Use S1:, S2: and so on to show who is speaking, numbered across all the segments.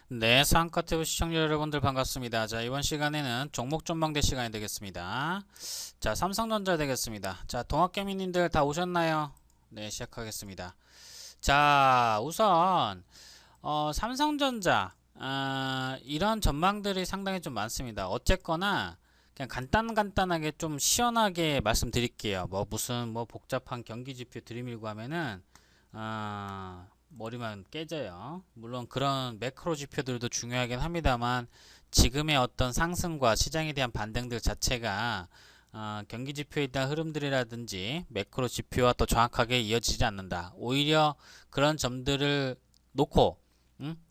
S1: 네, 상가TV 시청자 여러분들 반갑습니다. 자, 이번 시간에는 종목 전망대 시간이 되겠습니다. 자, 삼성전자 되겠습니다. 자, 동학개미님들 다 오셨나요? 네, 시작하겠습니다. 자, 우선 삼성전자 이런 전망들이 상당히 좀 많습니다. 어쨌거나 그냥 간단하게 좀 시원하게 말씀드릴게요. 뭐 무슨 뭐 복잡한 경기지표 들이밀고 하면은 머리만 깨져요. 물론 그런 매크로 지표들도 중요하긴 합니다만 지금의 어떤 상승과 시장에 대한 반등들 자체가 경기 지표에 대한 흐름들이라든지 매크로 지표와 또 정확하게 이어지지 않는다. 오히려 그런 점들을 놓고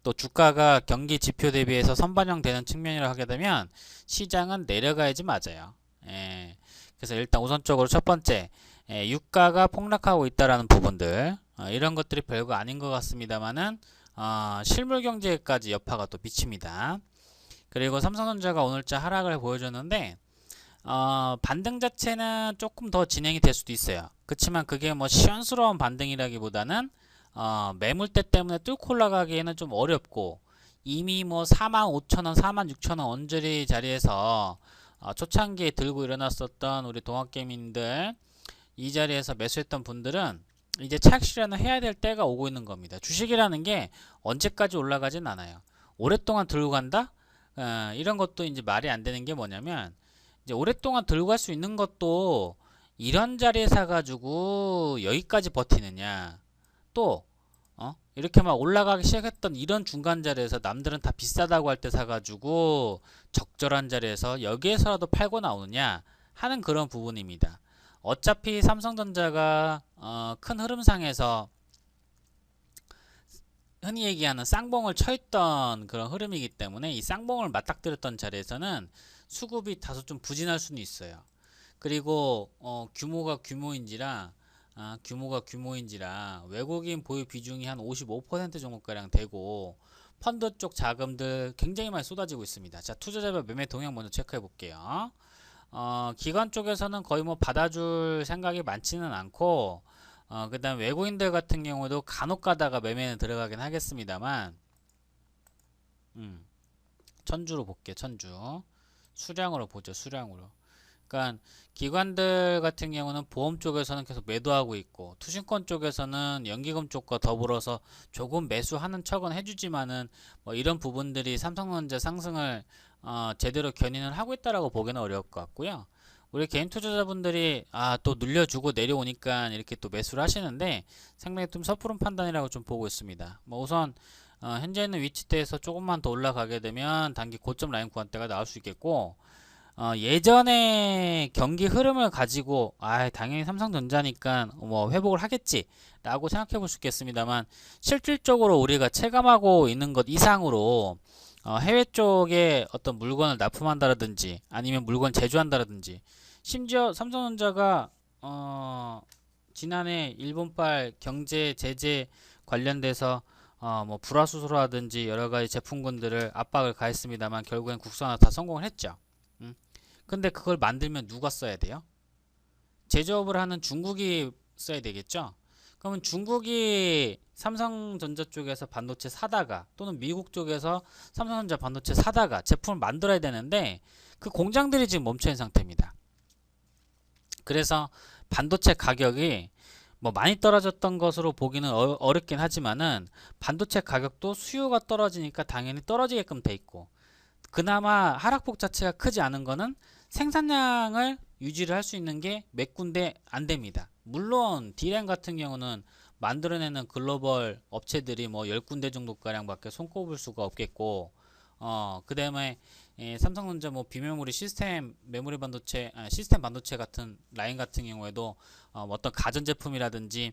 S1: 또 주가가 경기 지표 대비해서 선반영되는 측면이라 하게 되면 시장은 내려가야지 맞아요. 예. 그래서 일단 우선적으로 첫 번째, 유가가 폭락하고 있다라는 부분들, 이런 것들이 별거 아닌 것 같습니다만은 실물 경제까지 여파가 또 미칩니다. 그리고 삼성전자가 오늘자 하락을 보여줬는데 반등 자체는 조금 더 진행이 될 수도 있어요. 그렇지만 그게 뭐 시원스러운 반등이라기보다는 매물대 때문에 뚫고 올라가기에는 좀 어렵고 이미 뭐 45,000원, 46,000원 언저리 자리에서 초창기에 들고 일어났었던 우리 동학개미인들 이 자리에서 매수했던 분들은 이제 착실화는 해야 될 때가 오고 있는 겁니다. 주식이라는 게 언제까지 올라가진 않아요. 오랫동안 들고 간다? 이런 것도 이제 말이 안 되는 게 뭐냐면 이제 오랫동안 들고 갈 수 있는 것도 이런 자리에 사가지고 여기까지 버티느냐 또 이렇게 막 올라가기 시작했던 이런 중간 자리에서 남들은 다 비싸다고 할 때 사가지고 적절한 자리에서 여기에서라도 팔고 나오느냐 하는 그런 부분입니다. 어차피 삼성전자가 큰 흐름상에서 흔히 얘기하는 쌍봉을 쳐있던 그런 흐름이기 때문에 이 쌍봉을 맞닥뜨렸던 자리에서는 수급이 다소 좀 부진할 수는 있어요. 그리고 규모가 규모인지라 외국인 보유 비중이 한 55% 정도가량 되고 펀드 쪽 자금들 굉장히 많이 쏟아지고 있습니다. 자, 투자자별 매매 동향 먼저 체크해 볼게요. 기관 쪽에서는 거의 뭐 받아줄 생각이 많지는 않고 그 다음 외국인들 같은 경우도 간혹 가다가 매매는 들어가긴 하겠습니다만 천주로 볼게요. 천주 수량으로 보죠. 수량으로. 그러니까 기관들 같은 경우는 보험 쪽에서는 계속 매도하고 있고 투신권 쪽에서는 연기금 쪽과 더불어서 조금 매수하는 척은 해주지만은 뭐 이런 부분들이 삼성전자 상승을 제대로 견인을 하고 있다라고 보기는 어려울 것 같고요. 우리 개인 투자자분들이 또 눌려주고 내려오니까 이렇게 또 매수를 하시는데 상당히 좀 섣부른 판단이라고 좀 보고 있습니다. 뭐 우선 현재 있는 위치대에서 조금만 더 올라가게 되면 단기 고점 라인 구간대가 나올 수 있겠고 예전에 경기 흐름을 가지고 당연히 삼성전자니까 뭐 회복을 하겠지 라고 생각해 볼 수 있겠습니다만 실질적으로 우리가 체감하고 있는 것 이상으로 해외 쪽에 어떤 물건을 납품한다라든지 아니면 물건 제조한다라든지 심지어 삼성전자가 지난해 일본발 경제 제재 관련돼서 뭐 불화수소라든지 여러 가지 제품군들을 압박을 가했습니다만 결국엔 국산화 다 성공을 했죠. 근데 그걸 만들면 누가 써야 돼요? 제조업을 하는 중국이 써야 되겠죠? 그러면 중국이 삼성전자 쪽에서 반도체 사다가 또는 미국 쪽에서 삼성전자 반도체 사다가 제품을 만들어야 되는데 그 공장들이 지금 멈춰있는 상태입니다. 그래서 반도체 가격이 뭐 많이 떨어졌던 것으로 보기는 어렵긴 하지만은 반도체 가격도 수요가 떨어지니까 당연히 떨어지게끔 돼 있고 그나마 하락폭 자체가 크지 않은 거는 생산량을 유지를 할 수 있는 게 몇 군데 안 됩니다. 물론 D램 같은 경우는 만들어내는 글로벌 업체들이 뭐 10군데 정도가량밖에 손꼽을 수가 없겠고 그 다음에 삼성전자 뭐 비메모리 시스템 메모리 반도체 시스템 반도체 같은 라인 같은 경우에도 어떤 가전제품이라든지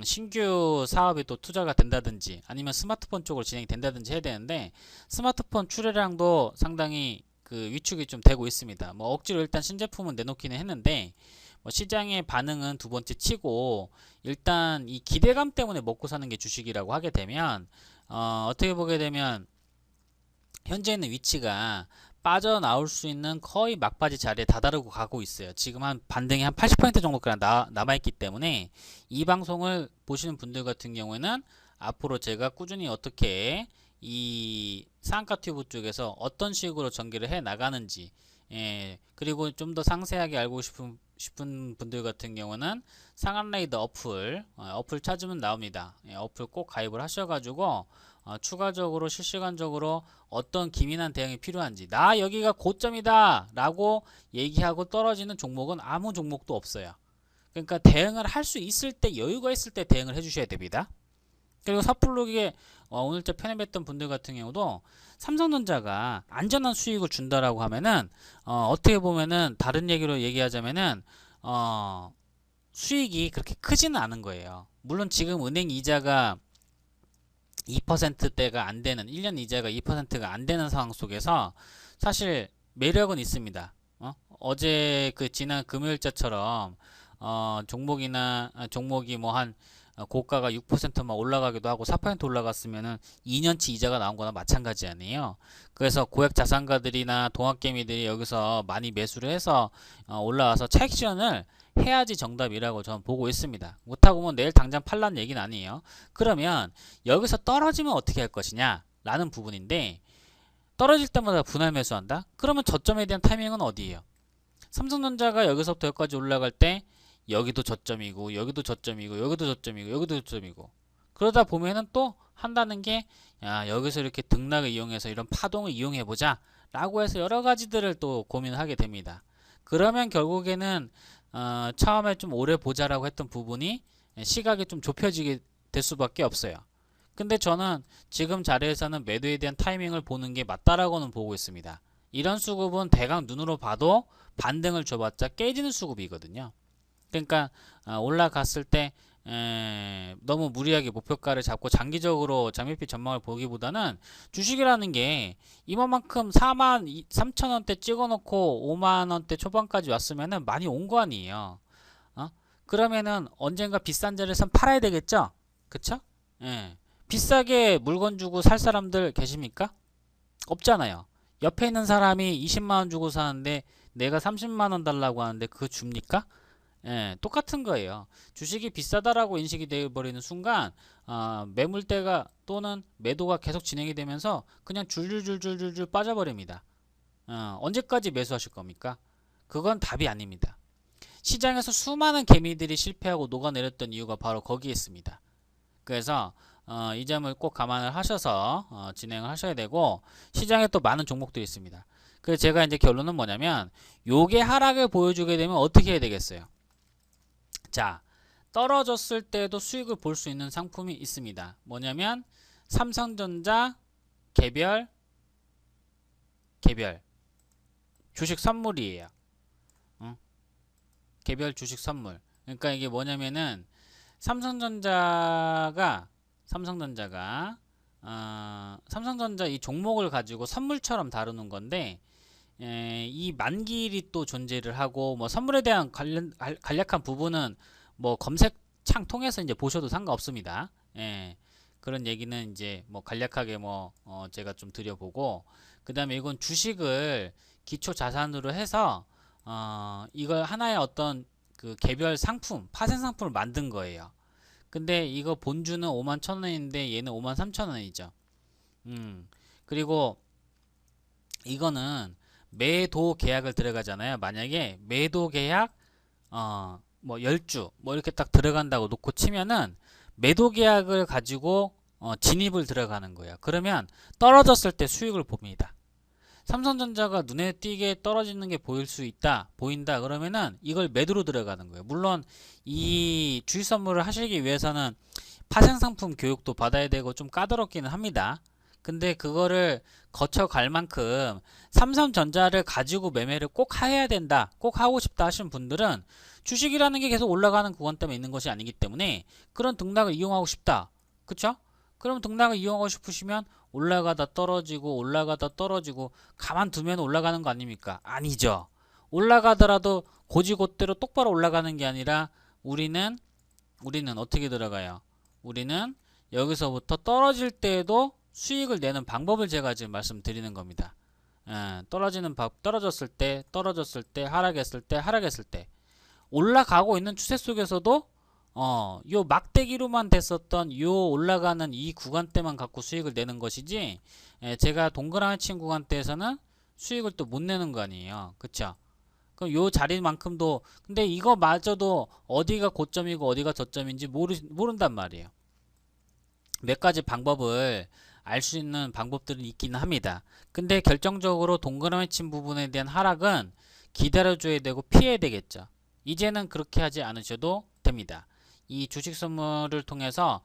S1: 신규 사업에 또 투자가 된다든지 아니면 스마트폰 쪽으로 진행이 된다든지 해야 되는데 스마트폰 출하량도 상당히 그 위축이 좀 되고 있습니다. 뭐 억지로 일단 신제품은 내놓기는 했는데 뭐 시장의 반응은 두 번째 치고 일단 이 기대감 때문에 먹고 사는 게 주식이라고 하게 되면 어떻게 보게 되면 현재 있는 위치가 빠져나올 수 있는 거의 막바지 자리에 다다르고 가고 있어요. 지금 한 반등이 한 80% 정도까지 남아있기 때문에 이 방송을 보시는 분들 같은 경우에는 앞으로 제가 꾸준히 어떻게 이 상한가 튜브 쪽에서 어떤 식으로 전개를 해 나가는지, 그리고 좀 더 상세하게 알고 싶은 분들 같은 경우는 상한레이더 어플 찾으면 나옵니다. 어플 꼭 가입을 하셔가지고 추가적으로 실시간적으로 어떤 기민한 대응이 필요한지, 나 여기가 고점이다 라고 얘기하고 떨어지는 종목은 아무 종목도 없어요. 그러니까 대응을 할 수 있을 때, 여유가 있을 때 대응을 해주셔야 됩니다. 그리고 섣불르게 오늘자 편입했던 분들 같은 경우도 삼성전자가 안전한 수익을 준다라고 하면은 어떻게 보면은 다른 얘기로 얘기하자면은 수익이 그렇게 크지는 않은 거예요. 물론 지금 은행 이자가 2%대가 안 되는, 1년 이자가 2%가 안 되는 상황 속에서 사실 매력은 있습니다. 어제 그 지난 금요일자처럼 종목이 뭐 한 고가가 6%만 올라가기도 하고 4% 올라갔으면은 2년치 이자가 나온 거나 마찬가지 아니에요. 그래서 고액 자산가들이나 동학개미들이 여기서 많이 매수를 해서 올라와서 차익 실현을 해야지 정답이라고 저는 보고 있습니다. 못하고 뭐 내일 당장 팔라는 얘기는 아니에요. 그러면 여기서 떨어지면 어떻게 할 것이냐 라는 부분인데, 떨어질 때마다 분할 매수한다? 그러면 저점에 대한 타이밍은 어디예요? 삼성전자가 여기서부터 여기까지 올라갈 때 여기도 저점이고 여기도 저점이고 여기도 저점이고 여기도 저점이고, 그러다 보면은 또 한다는 게, 야, 여기서 이렇게 등락을 이용해서 이런 파동을 이용해 보자 라고 해서 여러 가지들을 또 고민을 하게 됩니다. 그러면 결국에는 처음에 좀 오래 보자라고 했던 부분이 시각이 좀 좁혀지게 될 수밖에 없어요. 근데 저는 지금 자리에서는 매도에 대한 타이밍을 보는 게 맞다라고는 보고 있습니다. 이런 수급은 대강 눈으로 봐도 반등을 줘봤자 깨지는 수급이거든요. 그러니까 올라갔을 때 너무 무리하게 목표가를 잡고 장기적으로 장밋빛 전망을 보기보다는, 주식이라는 게 이만큼 4만 3천 원대 찍어놓고 5만 원대 초반까지 왔으면은 많이 온 거 아니에요. 그러면은 언젠가 비싼 자리에선 팔아야 되겠죠? 그쵸? 비싸게 물건 주고 살 사람들 계십니까? 없잖아요. 옆에 있는 사람이 20만 원 주고 사는데 내가 30만 원 달라고 하는데 그거 줍니까? 똑같은 거예요. 주식이 비싸다라고 인식이 되어버리는 순간 매물대가 또는 매도가 계속 진행이 되면서 그냥 줄줄줄줄줄 빠져버립니다. 언제까지 매수하실 겁니까? 그건 답이 아닙니다. 시장에서 수많은 개미들이 실패하고 녹아내렸던 이유가 바로 거기에 있습니다. 그래서 이 점을 꼭 감안을 하셔서 진행을 하셔야 되고, 시장에 또 많은 종목들이 있습니다. 그래서 제가 이제 결론은 뭐냐면, 요게 하락을 보여주게 되면 어떻게 해야 되겠어요? 자, 떨어졌을 때도 수익을 볼 수 있는 상품이 있습니다. 뭐냐면 삼성전자 개별 주식 선물이에요. 개별 주식 선물. 그러니까 이게 뭐냐면은 삼성전자 이 종목을 가지고 선물처럼 다루는 건데, 이 만기일이 또 존재를 하고, 뭐 선물에 대한 간략한 부분은 뭐 검색창 통해서 이제 보셔도 상관없습니다. 그런 얘기는 이제 뭐 간략하게 제가 좀 드려보고, 그 다음에 이건 주식을 기초 자산으로 해서 이걸 하나의 어떤 그 개별 상품, 파생 상품을 만든 거예요. 근데 이거 본주는 51,000원인데 얘는 53,000원이죠. 그리고 이거는 매도 계약을 들어가잖아요. 만약에 매도 계약 뭐 10주 뭐 이렇게 딱 들어간다고 놓고 치면은 매도 계약을 가지고 진입을 들어가는 거예요. 그러면 떨어졌을 때 수익을 봅니다. 삼성전자가 눈에 띄게 떨어지는 게 보인다 그러면은 이걸 매도로 들어가는 거예요. 물론 이 주식 선물을 하시기 위해서는 파생상품 교육도 받아야 되고 좀 까다롭기는 합니다. 근데 그거를 거쳐갈 만큼 삼성전자를 가지고 매매를 꼭 해야 된다, 꼭 하고 싶다 하시는 분들은 주식이라는 게 계속 올라가는 구간 때문에 있는 것이 아니기 때문에 그런 등락을 이용하고 싶다. 그쵸? 그럼 등락을 이용하고 싶으시면 올라가다 떨어지고 가만두면 올라가는 거 아닙니까? 아니죠. 올라가더라도 고지고대로 똑바로 올라가는 게 아니라 우리는 어떻게 들어가요? 우리는 여기서부터 떨어질 때에도 수익을 내는 방법을 제가 지금 말씀드리는 겁니다. 떨어졌을 때, 하락했을 때, 올라가고 있는 추세 속에서도 요 막대기로만 됐었던 요 올라가는 이 구간대만 갖고 수익을 내는 것이지, 제가 동그라미 친 구간대에서는 수익을 또 못 내는 거 아니에요. 그쵸? 그럼 요 자리만큼도, 근데 이거마저도 어디가 고점이고 어디가 저점인지 모른단 말이에요. 몇 가지 방법을 알 수 있는 방법들은 있기는 합니다. 근데 결정적으로 동그라미 친 부분에 대한 하락은 기다려줘야 되고 피해야 되겠죠. 이제는 그렇게 하지 않으셔도 됩니다. 이 주식 선물을 통해서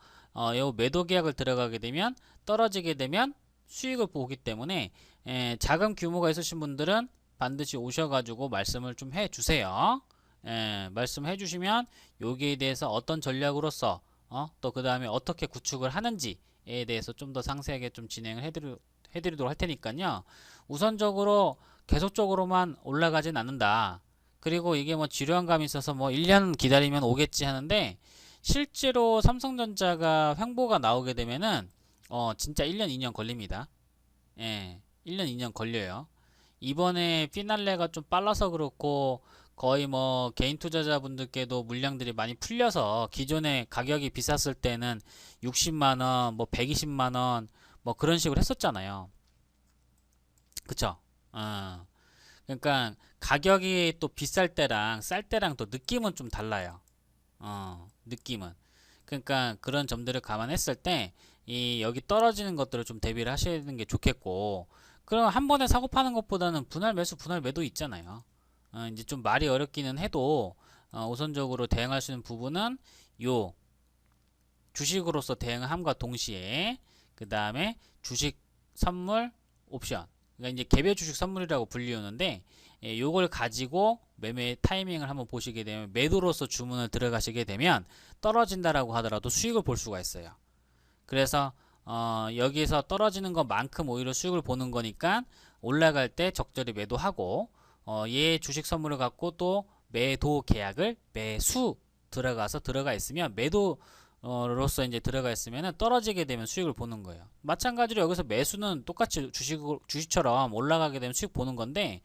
S1: 요 매도 계약을 들어가게 되면, 떨어지게 되면 수익을 보기 때문에, 자금 규모가 있으신 분들은 반드시 오셔가지고 말씀을 좀 해주세요. 말씀해 주시면 여기에 대해서 어떤 전략으로서 또 그 다음에 어떻게 구축을 하는지에 대해서 좀 더 상세하게 좀 진행을 해드리도록 할 테니까요. 우선적으로 계속적으로만 올라가진 않는다. 그리고 이게 뭐 지루한 감이 있어서 뭐 1년 기다리면 오겠지 하는데, 실제로 삼성전자가 횡보가 나오게 되면은 진짜 1년 2년 걸립니다. 1년 2년 걸려요. 이번에 피날레가 좀 빨라서 그렇고, 거의 뭐 개인 투자자분들께도 물량들이 많이 풀려서, 기존에 가격이 비쌌을 때는 60만원, 뭐 120만원 뭐 그런 식으로 했었잖아요. 그쵸? 그러니까 가격이 또 비쌀 때랑 쌀 때랑 또 느낌은 좀 달라요. 느낌은. 그러니까 그런 점들을 감안했을 때 이 여기 떨어지는 것들을 좀 대비를 하시는 게 좋겠고, 그럼 한 번에 사고 파는 것보다는 분할 매수 분할 매도 있잖아요. 이제 좀 말이 어렵기는 해도 우선적으로 대응할 수 있는 부분은 요 주식으로서 대응을 함과 동시에, 그 다음에 주식 선물 옵션, 그러니까 이제 개별 주식 선물이라고 불리우는데, 요걸 가지고 매매 타이밍을 한번 보시게 되면, 매도로서 주문을 들어가시게 되면 떨어진다라고 하더라도 수익을 볼 수가 있어요. 그래서 여기서 떨어지는 것만큼 오히려 수익을 보는 거니까, 올라갈 때 적절히 매도하고, 얘 주식 선물을 갖고 또 매도 계약을 매수 들어가 있으면, 매도로서 이제 들어가 있으면 떨어지게 되면 수익을 보는 거예요. 마찬가지로 여기서 매수는 똑같이 주식처럼 올라가게 되면 수익 보는 건데,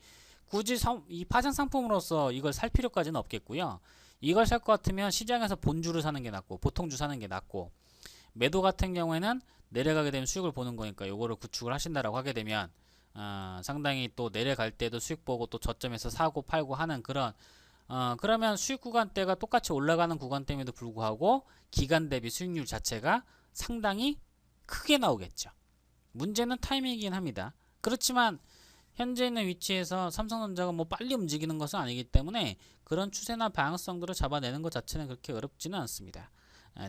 S1: 굳이 이 파생 상품으로서 이걸 살 필요까지는 없겠고요. 이걸 살 것 같으면 시장에서 본주를 사는 게 낫고, 보통주 사는 게 낫고, 매도 같은 경우에는 내려가게 되면 수익을 보는 거니까 요거를 구축을 하신다라고 하게 되면, 상당히 또 내려갈 때도 수익 보고 또 저점에서 사고 팔고 하는 그런, 그러면 수익 구간대가 똑같이 올라가는 구간대임에도 불구하고 기간 대비 수익률 자체가 상당히 크게 나오겠죠. 문제는 타이밍이긴 합니다. 그렇지만 현재 있는 위치에서 삼성전자가 뭐 빨리 움직이는 것은 아니기 때문에, 그런 추세나 방향성들을 잡아내는 것 자체는 그렇게 어렵지는 않습니다.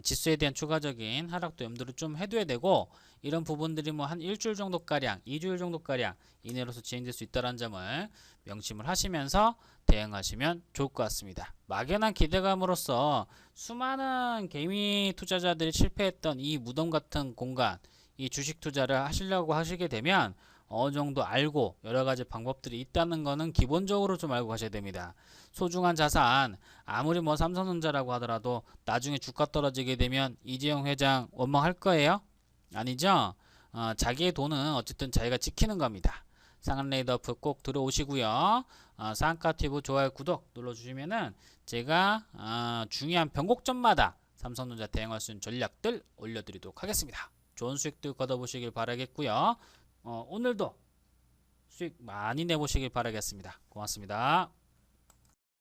S1: 지수에 대한 추가적인 하락도 염두를 좀 해둬야 되고, 이런 부분들이 뭐 한 일주일 정도가량, 2주일 정도가량 이내로서 진행될 수 있다는 점을 명심을 하시면서 대응하시면 좋을 것 같습니다. 막연한 기대감으로써 수많은 개미 투자자들이 실패했던 이 무덤 같은 공간, 이 주식 투자를 하시려고 하시게 되면 어느 정도 알고 여러 가지 방법들이 있다는 거는 기본적으로 좀 알고 가셔야 됩니다. 소중한 자산, 아무리 뭐 삼성전자라고 하더라도 나중에 주가 떨어지게 되면 이재용 회장 원망할 거예요? 아니죠? 자기의 돈은 어쨌든 자기가 지키는 겁니다. 상한레이더프 꼭 들어오시고요. 상한가티브 좋아요 구독 눌러주시면은 제가 중요한 변곡점마다 삼성전자 대응할 수 있는 전략들 올려드리도록 하겠습니다. 좋은 수익들 거둬보시길 바라겠고요. 오늘도 수익 많이 내보시길 바라겠습니다. 고맙습니다.